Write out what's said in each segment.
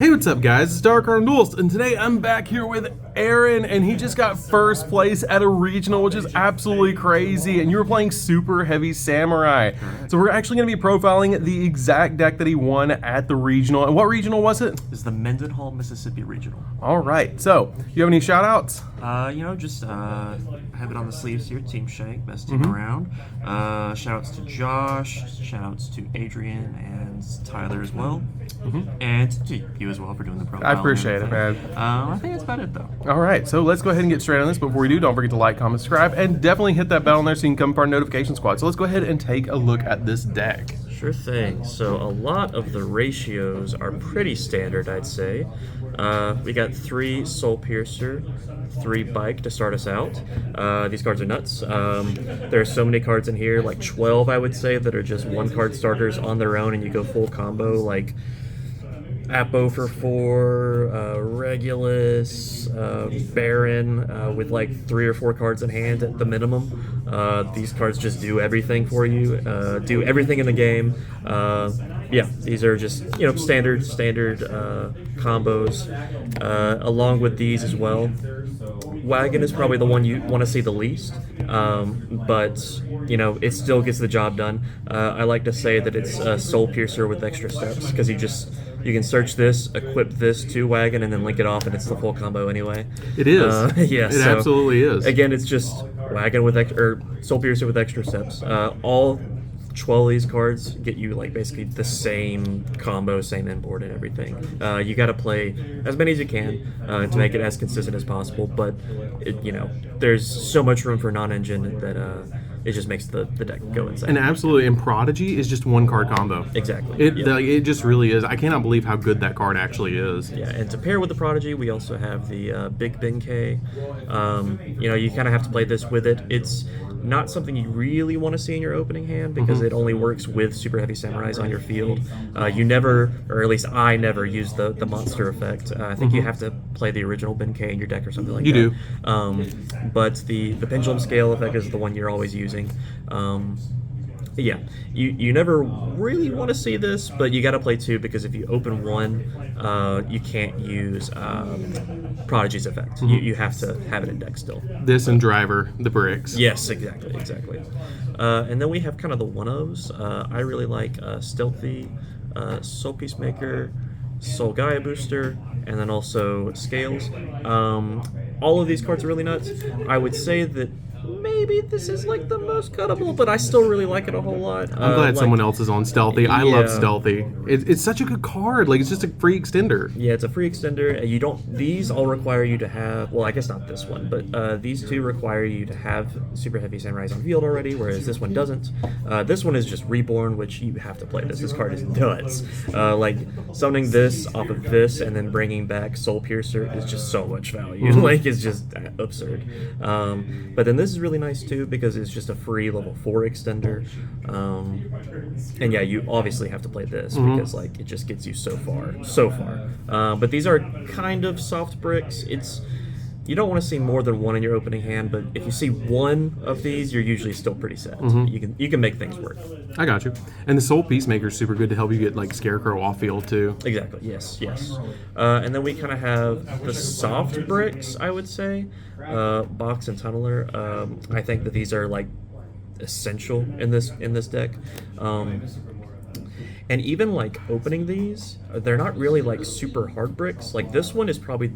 Hey, what's up, guys? It's DarkArmedDuelist, and today I'm back here with Aaron, and he just got first place at a regional, which is absolutely crazy, and you were playing Super Heavy Samurai. So we're actually going to be profiling the exact deck that he won at the regional. And what regional was it? This is the Mendenhall, Mississippi regional. All right, so you have any shout-outs? Just have it on the sleeves here. Team Shank, best team around. Shout-outs to Josh, shout-outs to Adrian and Tyler as well. And to you as well for doing the profile. I appreciate it, man. I think that's about it, though. All right, so let's go ahead and get straight on this. Before we do, don't forget to like, comment, subscribe, and definitely hit that bell on there so you can come for our notification squad. So let's go ahead and take a look at this deck. Sure thing. So a lot of the ratios are pretty standard, I'd say. We got 3 Soul Piercer, 3 Bike to start us out. These cards are nuts. There are so many cards in here, like 12 I would say, that are just 1-card starters on their own and you go full combo, like Apo for 4, Regulus, Baron, with like 3 or 4 cards in hand at the minimum. These cards just do everything for you, do everything in the game. Yeah, these are just, standard combos. Along with these as well, Wagon is probably the one you want to see the least, but it still gets the job done. I like to say that it's a Soul Piercer with extra steps, because you can search this, equip this to Wagon, and then link it off, and it's the full combo anyway. It is. Yeah, it absolutely is. Again, it's just Wagon with Soul Piercer with extra steps. All 12 of these cards get you like basically the same combo, same inboard and everything. You got to play as many as you can to make it as consistent as possible, but there's so much room for non-engine that it just makes the deck go insane. And absolutely, and Prodigy is just 1-card combo. Exactly. It just really is. I cannot believe how good that card actually is. Yeah, and to pair with the Prodigy, we also have the Big Benkei. You kind of have to play this with it. It's not something you really want to see in your opening hand because it only works with Super Heavy Samurais on your field. You never, or at least I never, use the monster effect. I think you have to play the original Benkei in your deck or something like that. You do. But the Pendulum Scale effect is the one you're always using. Yeah, you never really want to see this, but you got to play 2 because if you open 1, you can't use Prodigy's effect. You have to have it in deck still. This and Driver, the bricks. Yes, exactly. And then we have kind of the one-ofs. I really like Stealthy, Soul Peacemaker, Soul Gaia Booster, and then also Scales. All of these cards are really nuts. I would say that maybe this is like the most cuttable, but I still really like it a whole lot. I'm glad someone else is on Stealthy. I love Yeah. Stealthy. It's such a good card. Like, it's just a free extender. Yeah, it's a free extender. These all require you to have, well, I guess not this one, but these 2 require you to have Super Heavy Samurais on field already, whereas this one doesn't. This one is just Reborn, which you have to play this. This card is nuts. Like, summoning this off of this and then bringing back Soul Piercer is just so much value. Like, it's just absurd. But then this is really nice too because it's just a free level 4 extender. And yeah, you obviously have to play this because like it just gets you so far. But these are kind of soft bricks. You don't want to see more than 1 in your opening hand, but if you see 1 of these, you're usually still pretty set. You can make things work. I got you. And the Soul Peacemaker is super good to help you get like Scarecrow off field too. Exactly. Yes. And then we kind of have the soft bricks, I would say. Box and Tunneler. I think that these are like essential in this deck. And even like opening these, they're not really like super hard bricks. Like this one is probably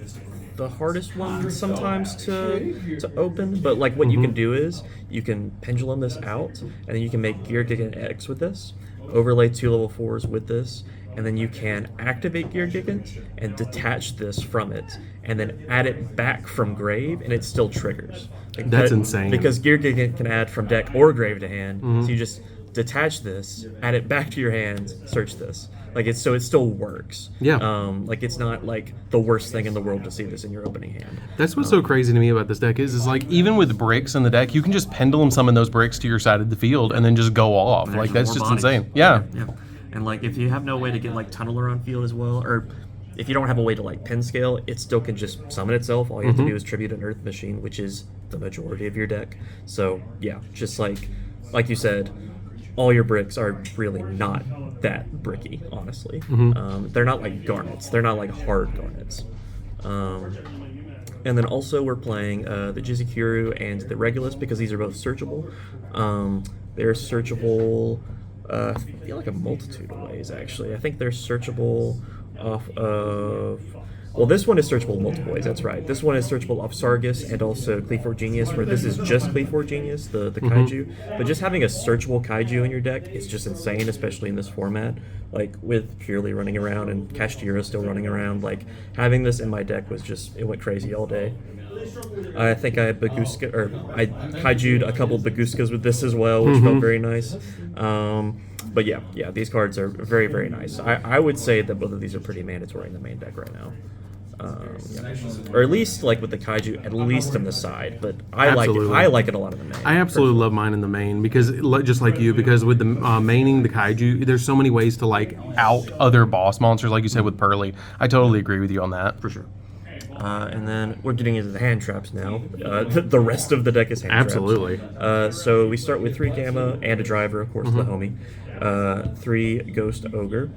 the hardest one sometimes to open, but like what you can do is you can pendulum this out and then you can make Gear Gigant X with this, overlay 2 level 4s with this, and then you can activate Gear Gigant and detach this from it and then add it back from grave and it still triggers. Like That's insane. Because Gear Gigant can add from deck or grave to hand, so you just detach this, add it back to your hand, search this. Like it still works. Yeah. Like it's not like the worst thing in the world to see this in your opening hand. That's what's so crazy to me about this deck is like even with bricks in the deck, you can just pendulum summon those bricks to your side of the field and then just go off. There's Like that's more just bodies. insane. Yeah. And like if you have no way to get like Tunneler on field as well, or if you don't have a way to like pin scale, it still can just summon itself. All you have to do is tribute an Earth Machine, which is the majority of your deck. So yeah, just like you said, all your bricks are really not that bricky, honestly. They're not like garnets. They're not like hard garnets. And then also we're playing the Jizikuru and the Regulus because these are both searchable. They're searchable, I feel like a multitude of ways, actually. I think they're searchable off of... Well, this one is searchable multiple ways, that's right. This one is searchable off Sargus and also Cleafor Genius, where this is just Cleafor Genius, the kaiju. But just having a searchable kaiju in your deck is just insane, especially in this format. Like, with Purely running around and Kashtira still running around, like, having this in my deck was just, it went crazy all day. I think I had I kaiju'd a couple Baguskas with this as well, which felt very nice. But yeah, these cards are very, very nice. I would say that both of these are pretty mandatory in the main deck right now. Or at least like with the kaiju, at least on the side. But I like it a lot in the main. I absolutely love mine in the main because just like you, because with the maining the kaiju, there's so many ways to like out other boss monsters, like you said with Pearly. I totally agree with you on that. For sure. And then we're getting into the hand traps now. The rest of the deck is hand traps. Absolutely. So we start with 3 Gamma and a driver, of course, the homie. 3 Ghost Ogre.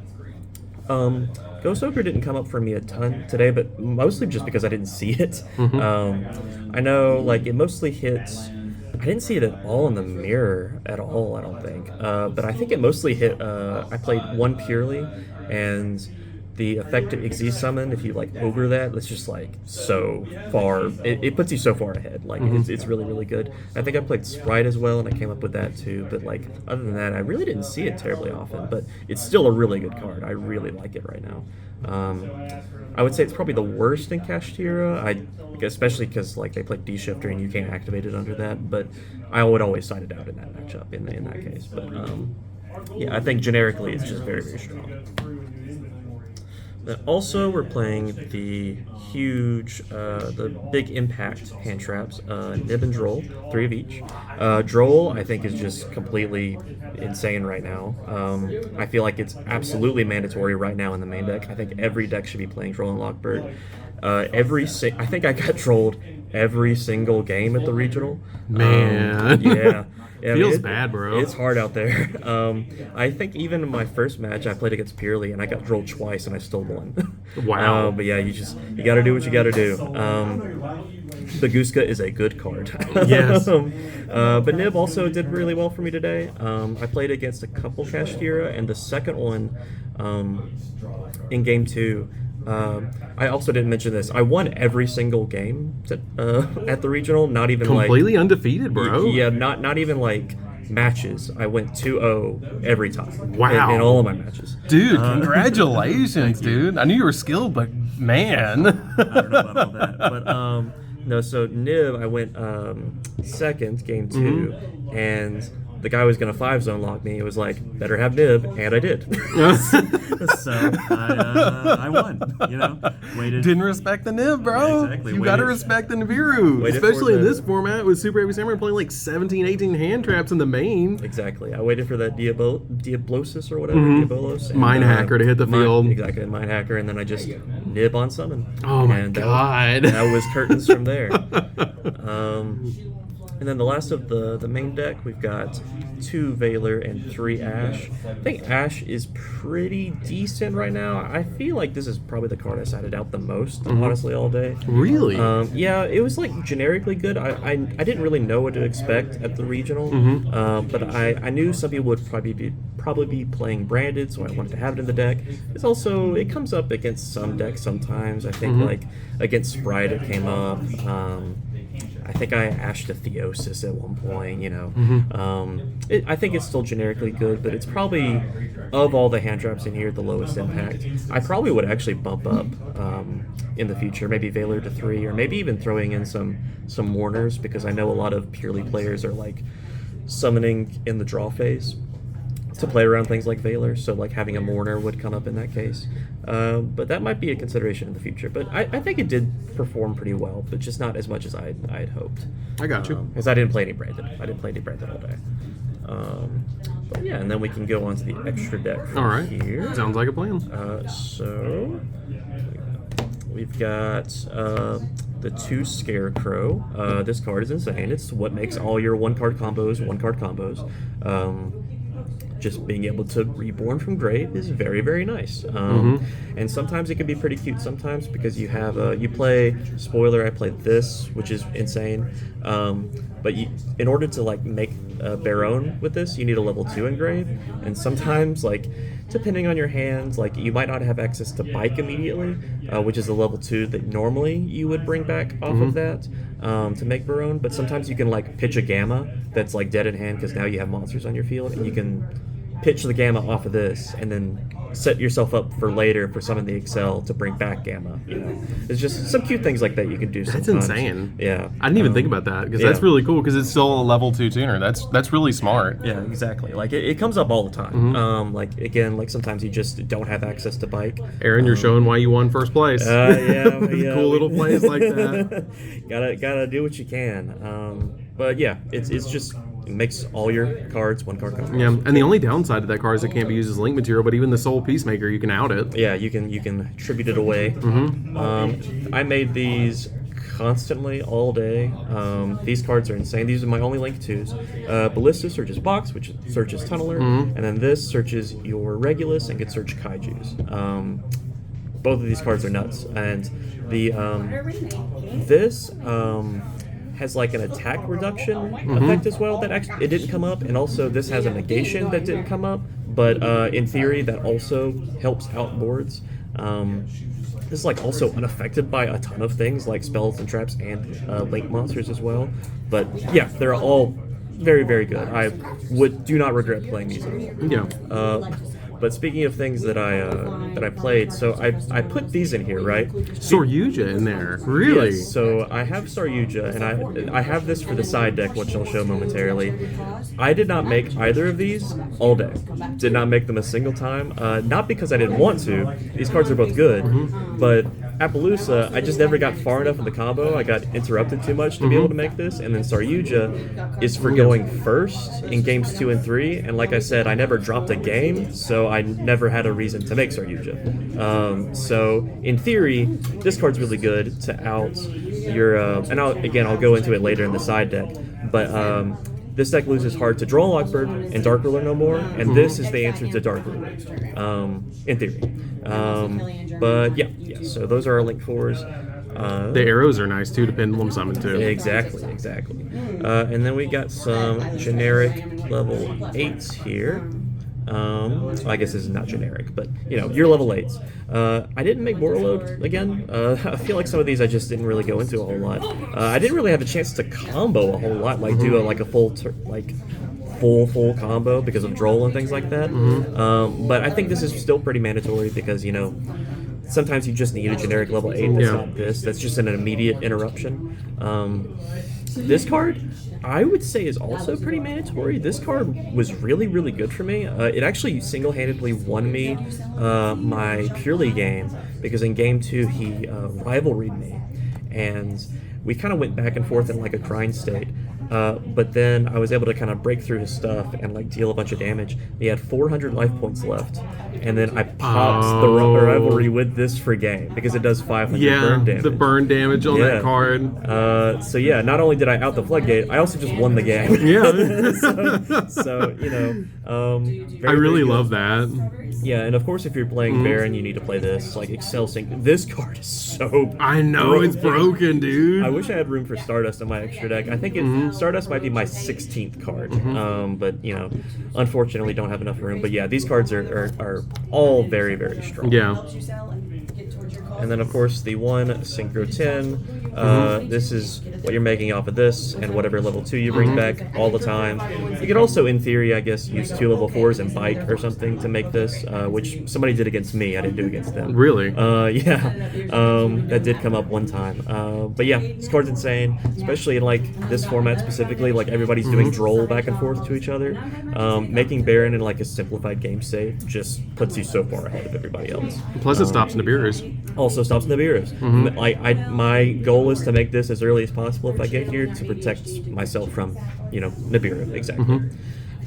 Ghost Ogre didn't come up for me a ton today, but mostly just because I didn't see it. I know, like, it mostly hits... I didn't see it at all in the mirror at all, I don't think. But I think it mostly hit... I played 1 Purely, and... the effective Izzy summon, if you like ogre that, it's just like so far. It puts you so far ahead. Like it's really, really good. I think I played Sprite as well, and I came up with that too. But like other than that, I really didn't see it terribly often. But it's still a really good card. I really like it right now. I would say it's probably the worst in Kashtira. Especially because like they play D-Shifter and you can't activate it under that. But I would always side it out in that matchup in that case. But yeah, I think generically it's just very, very strong. Also, we're playing the huge, the big impact hand traps, Nib and Droll, 3 of each. Droll, I think, is just completely insane right now. I feel like it's absolutely mandatory right now in the main deck. I think every deck should be playing Droll and Lockbird. I think I got trolled every single game at the regional. Man. Yeah. Feels bad, bro. It's hard out there. I think even in my first match, I played against Purely, and I got drolled twice, and I still won. Wow. But yeah, you got to do what you got to do. Baguska is a good card. Yes. But Nib also did really well for me today. I played against a couple Kashtira, and the second one in game 2. I also didn't mention this. I won every single game at the regional. Not even completely undefeated, bro. Yeah, not even like matches. I went 2-0 every time. Wow. In all of my matches. Dude, congratulations, dude. I knew you were skilled, but man. I don't know about all that. But no, so Nib, I went second, game 2, and the guy was going to 5-zone lock me. It was like, better have Nib, and I did. So I won, you know. Didn't respect the Nib, bro. Exactly. You got to respect the Nibiru. Especially in this format with Super Heavy Samurai playing like 17, 18 hand traps in the main. Exactly. I waited for that Diablosis or whatever, Diabolos. And, Mine Hacker to hit the field. Exactly, Mine Hacker, and then I just Nib on summon. Oh my god. That was curtains from there. And then the last of the main deck, we've got 2 Valor and 3 Ash. I think Ash is pretty decent right now. I feel like this is probably the card I sided out the most, honestly, all day. Really? Yeah, it was like generically good. I didn't really know what to expect at the regional, but I knew some people would probably be playing branded, so I wanted to have it in the deck. It comes up against some decks sometimes. I think like against Sprite it came up. I think I ashed a Theosis at one point, you know. I think it's still generically good, but it's probably, of all the hand traps in here, the lowest impact. I probably would actually bump up in the future, maybe Valor to 3, or maybe even throwing in some Mourners, because I know a lot of Purely players are like summoning in the draw phase to play around things like Valor, so like having a Mourner would come up in that case. But that might be a consideration in the future. But I think it did perform pretty well, but just not as much as I had hoped. I got you. Because I didn't play any branded. I didn't play any branded all day. But yeah, and then we can go on to the extra deck from all right. here. Sounds like a plan. So we've got the 2 Scarecrow. This card is insane. It's what makes all your one-card combos. just being able to reborn from grave is very, very nice. And sometimes it can be pretty cute sometimes because you have you play, spoiler, I played this, which is insane. But in order to like make Baron with this, you need a level 2 engrave, and sometimes like depending on your hands, like you might not have access to bike immediately, which is a level 2 that normally you would bring back off of that to make Baron. But sometimes you can like pitch a gamma that's like dead in hand because now you have monsters on your field, and you can pitch the gamma off of this and then set yourself up for later for some of the Excel to bring back gamma. You know, it's just some cute things like that you can do. That's sometimes. insane. Yeah, I didn't even think about that because that's really cool because it's still a level 2 tuner. That's really smart. Yeah, exactly. Like it comes up all the time. Like again, like sometimes you just don't have access to bike. Aaron, you're showing why you won first place. Yeah, cool little plays like that. gotta do what you can. But yeah, it's just. It makes all your cards one card combo. Yeah, and the only downside to that card is it can't be used as link material, but even the Soul Peacemaker, you can out it. Yeah, you can tribute it away. I made these constantly all day. These cards are insane. These are my only link 2s. Ballista searches box, which searches tunneler, and then this searches your Regulus and can search Kaijus. Both of these cards are nuts, and the this has like an attack reduction effect as well that actually it didn't come up, and also this has a negation that didn't come up, but in theory that also helps out boards. This is like also unaffected by a ton of things like spells and traps and link monsters as well. But yeah, they're all very, very good. I do not regret playing these at all. Yeah. But speaking of things that I played, so I put these in here, right? Soryuja in there, really? Yes, so I have Soryuja, and I have this for the side deck, which I'll show momentarily. I did not make either of these all day. Did not make them a single time. Not because I didn't want to. These cards are both good, but Appaloosa, I just never got far enough in the combo. I got interrupted too much to be able to make this, and then Soryuja is for going first in games 2 and 3, and like I said, I never dropped a game, so I never had a reason to make Soryuja. So in theory, this card's really good to out your, and I'll go into it later in the side deck, but this deck loses hard to Draw Lockbird and Dark Ruler no more, and this is the answer to Dark Ruler, in theory. But yeah, so those are our link 4s. The arrows are nice too to Pendulum Summon too. Exactly. And then we got some generic level 8s here. I guess this is not generic, but you know, your level 8s. I didn't make Borreload again. I feel like some of these I just didn't really go into a whole lot. I didn't really have a chance to combo a whole lot, like do a full combo because of Droll and things like that. But I think this is still pretty mandatory because, you know, sometimes you just need a generic level 8 that's not this. That's just an immediate interruption. This card, I would say, is also pretty mandatory. This card was really, really good for me. It actually single-handedly won me my Purely game because in game 2 he rivalried me, and we kind of went back and forth in like a grind state. But then I was able to kind of break through his stuff and like deal a bunch of damage. He had 400 life points left, and then I popped the rivalry with this for game because it does 500 burn damage. The burn damage on that card. So yeah, not only did I out the floodgate, I also just won the game. Yeah. so you know, I really love that. Yeah, and of course, if you're playing Baron, you need to play this. Like Excel Sync, this card is so. I know it's broken, dude. I wish I had room for Stardust in my extra deck. I think Stardust might be my 16th card, but you know, unfortunately, don't have enough room. But yeah, these cards are all very, very strong. Yeah. And then of course the one Synchro 10. This is what you're making off of this, and whatever level 2 you bring back all the time. You could also, in theory, I guess, use 2 level 4s and bike or something to make this, which somebody did against me. I didn't do against them. Really? That did come up one time. But yeah, this card's insane, especially in like this format specifically. Like everybody's doing Droll back and forth to each other. Making Baron in like a simplified game state just puts you so far ahead of everybody else. Plus, it stops Nibiru's. Also stops Nibiru's. My goal is to make this as early as possible if I get here to protect myself from, you know, Nibiru. Exactly.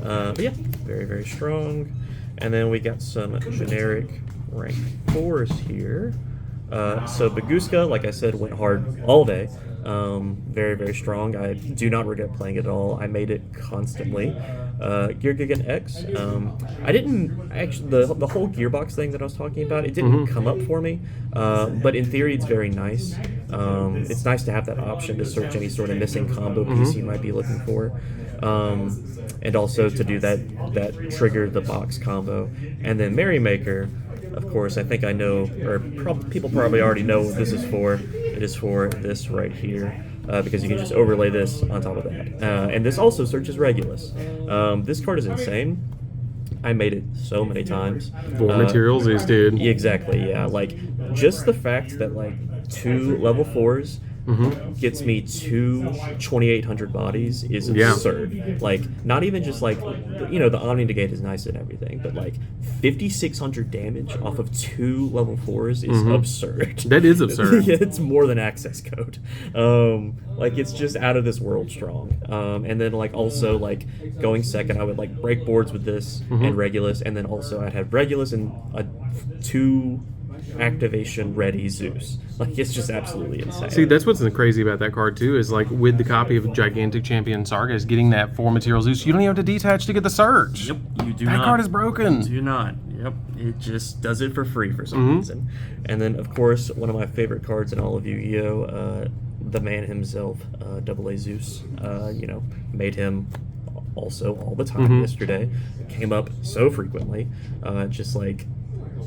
But yeah, very, very strong. And then we got some generic rank 4s here. So Baguska, like I said, went hard all day. Very, very strong. I do not regret playing it at all. I made it constantly. Geargigan X. I didn't actually the whole gearbox thing that I was talking about. It didn't come up for me, but in theory, it's very nice. It's nice to have that option to search any sort of missing combo piece you might be looking for, and also to do that trigger the box combo. And then Merrymaker, of course, I think I know, or people probably already know what this is for. It is for this right here. Because you can just overlay this on top of that. And this also searches Regulus. This card is insane. I made it so many times. 4 materials is, dude. Exactly, yeah. Like, just the fact that, like, 2 level 4s gets me 2 2800 bodies is absurd. Like, not even just, like, the Omni Negate is nice and everything, but, like, 5600 damage off of 2 level 4s is absurd. That is absurd. Yeah, it's more than access code. Like, it's just out of this world strong. And then, like, also, like, going second, I would, like, break boards with this and Regulus, and then also I'd have Regulus and 2 activation ready Zeus. Like, it's just absolutely insane. See, that's what's crazy about that card too, is like with the copy of Gigantic Champion Sargas, getting that 4 material Zeus, you don't even have to detach to get the search. Yep, you do that not. card is broken. You do not. Yep, it just does it for free for some reason. And then, of course, one of my favorite cards in all of Yu-Gi-Oh, the man himself, AA Zeus. Made him also all the time yesterday. Came up so frequently. Just like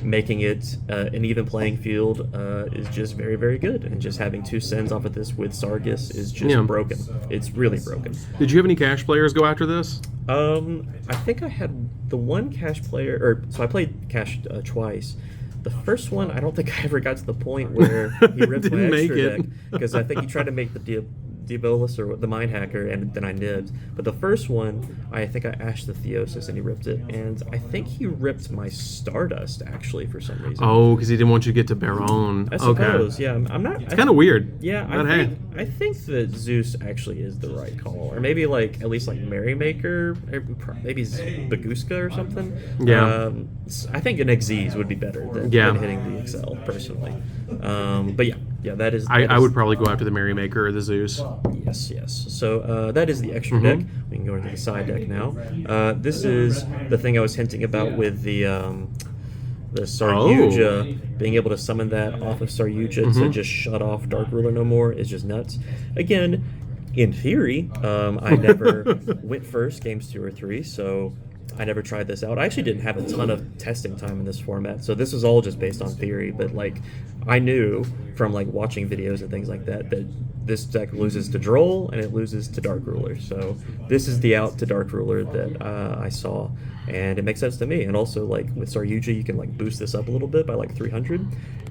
making it an even playing field is just very, very good. And just having 2 sends off of this with Sargas is just broken. It's really broken. Did you have any cash players go after this? I think I had the one cash player, so I played cash twice. The first one, I don't think I ever got to the point where he ripped my extra deck, because I think he tried to make the Diabolus or the Mind Hacker, and then I nibbed. But the first one, I think I ashed the Theosis and he ripped it, and I think he ripped my Stardust actually for some reason. Oh, because he didn't want you to get to Baron. I suppose, yeah. I'm not. It's kind of weird. Yeah, I think that Zeus actually is the right call, or maybe like at least like Merrymaker, or maybe Baguska or something. Yeah. I think an XZs would be better than hitting the XL personally. But yeah, that is. I would probably go after the Merrymaker or the Zeus. Yes. So that is the extra deck. We can go into the side deck now. This is the thing I was hinting about with the Saryuja, being able to summon that off of Saryuja to just shut off Dark Ruler no more is just nuts. Again, in theory, I never went first games 2 or 3, so I never tried this out. I actually didn't have a ton of testing time in this format, so this is all just based on theory, but like I knew from like watching videos and things like that this deck loses to Droll and it loses to Dark Ruler. So this is the out to Dark Ruler that I saw, and it makes sense to me. And also, like with Saryuja, you can like boost this up a little bit by like 300,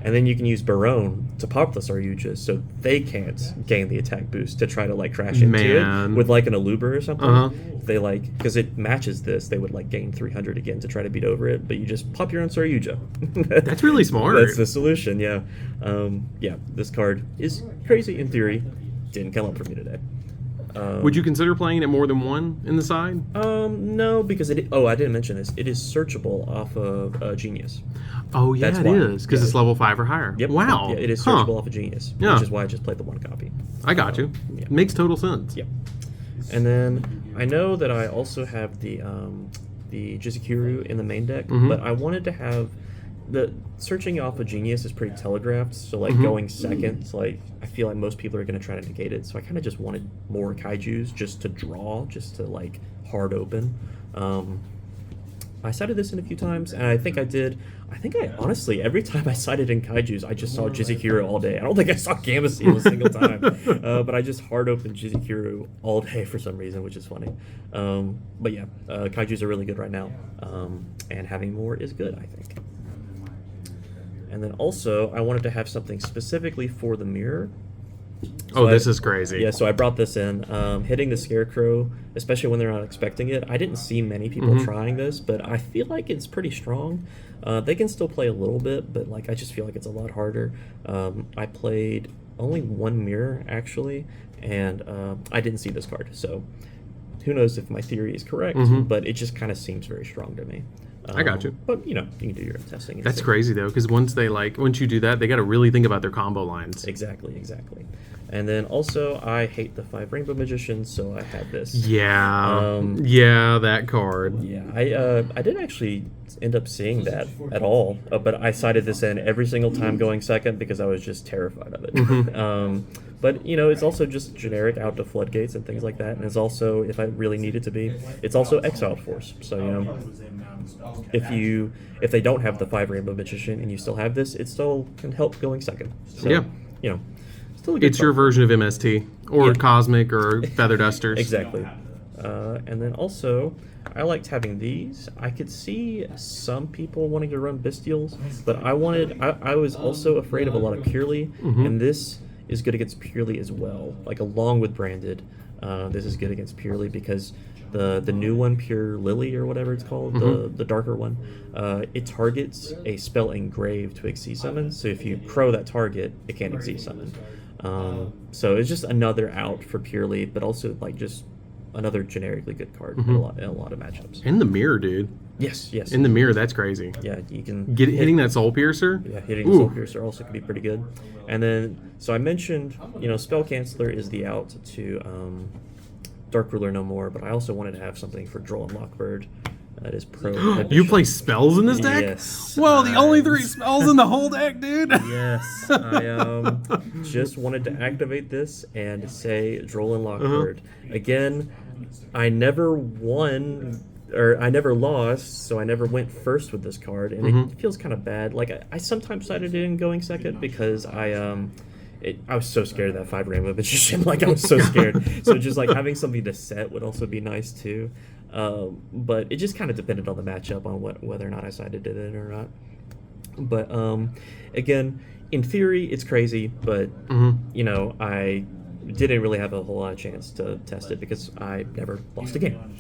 and then you can use Baron to pop the Saryuja so they can't gain the attack boost to try to like crash into it with like an Aluber or something. They like, because it matches this, they would like gain 300 again to try to beat over it, but you just pop your own Saryuja. That's really smart. That's the solution. Yeah. This card is crazy in theory. Didn't come up for me today. Would you consider playing it more than one in the side? No, because I didn't mention this. It is searchable off of Genius. Oh yeah, That's it why. is, because it's level 5 or higher. Yep. Wow. Yeah, it is searchable off of Genius, which is why I just played the one copy. I got you. Yeah. Makes total sense. Yep. And then I know that I also have the Jizukuru in the main deck, but I wanted to have the searching off of Genius is pretty telegraphed, so like going second, like I feel like most people are going to try to negate it, so I kind of just wanted more kaijus just to draw, just to like hard open. I cited this in a few times, and I think I honestly, every time I cited in kaijus, I just saw Jizukuru all day. I don't think I saw Gameciel a single time, but I just hard opened Jizukuru all day for some reason, which is funny. But yeah, kaijus are really good right now, and having more is good, I think. And then also, I wanted to have something specifically for the mirror. So this is crazy. Yeah, so I brought this in. Hitting the Scarecrow, especially when they're not expecting it. I didn't see many people trying this, but I feel like it's pretty strong. They can still play a little bit, but like I just feel like it's a lot harder. I played only one mirror, actually, and I didn't see this card. So who knows if my theory is correct, but it just kind of seems very strong to me. I got you. But, you can do your own testing. That's crazy, though, because once you do that, they got to really think about their combo lines. Exactly. And then also, I hate the 5 Rainbow Magicians, so I had this. Yeah, yeah, that card. Yeah, I didn't actually end up seeing that at all, but I cited this in every single time going second because I was just terrified of it. But, you know, it's also just generic out to floodgates and things like that, and it's also, if I really need it to be, it's also Exiled Force. So, you know, if they don't have the 5 Rainbow Magician and you still have this, it still can help going second. So, Yeah. you know, still a good It's your card. version of MST or Yeah. Cosmic or Feather Dusters. Exactly. And then also, I liked having these. I could see some people wanting to run Bestials, but I was also afraid of a lot of Purely, and this is good against Purely as well. Like, along with Branded, this is good against Purely because the new one, Pure Lily or whatever it's called, the darker one, it targets a spell engraved to Exceed Summon, so if you crow that target, it can't Exceed Summon. So it's just another out for Purely, but also like just another generically good card in a lot of matchups. In the mirror, dude. Yes. In the mirror, that's crazy. Yeah, you can Hitting that Soul Piercer. Yeah, hitting the Soul Piercer also could be pretty good. And then, so I mentioned, you know, Spell Canceller is the out to Dark Ruler No More, but I also wanted to have something for Droll and Lockbird that is pro. You play spells in this deck? Yes. Well, the only 3 spells in the whole deck, dude. Yes, I just wanted to activate this and say Droll and Lockbird. Again, I never won, or I never lost, so I never went first with this card, and it feels kind of bad. Like, I sometimes cited it in going second because I was so scared of that 5 Rainbow Magician. Like, I was so scared. So just like having something to set would also be nice too. But it just kind of depended on the matchup on whether or not I cited it or not. But again, in theory, it's crazy, but you know, I didn't really have a whole lot of chance to test it because I never lost a game.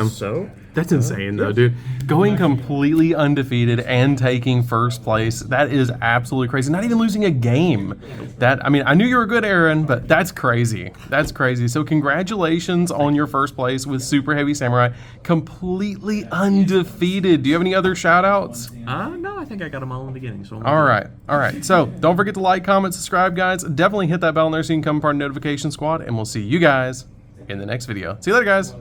So That's insane, though, dude. Going completely undefeated and taking first place, that is absolutely crazy. Not even losing a game. I mean, I knew you were good, Aaron, but that's crazy. That's crazy. So congratulations on your first place with Super Heavy Samurai. Completely undefeated. Do you have any other shout-outs? No, I think I got them all in the beginning. So All right. So don't forget to like, comment, subscribe, guys. Definitely hit that bell in there so you can become part of the notification squad, and we'll see you guys in the next video. See you later, guys.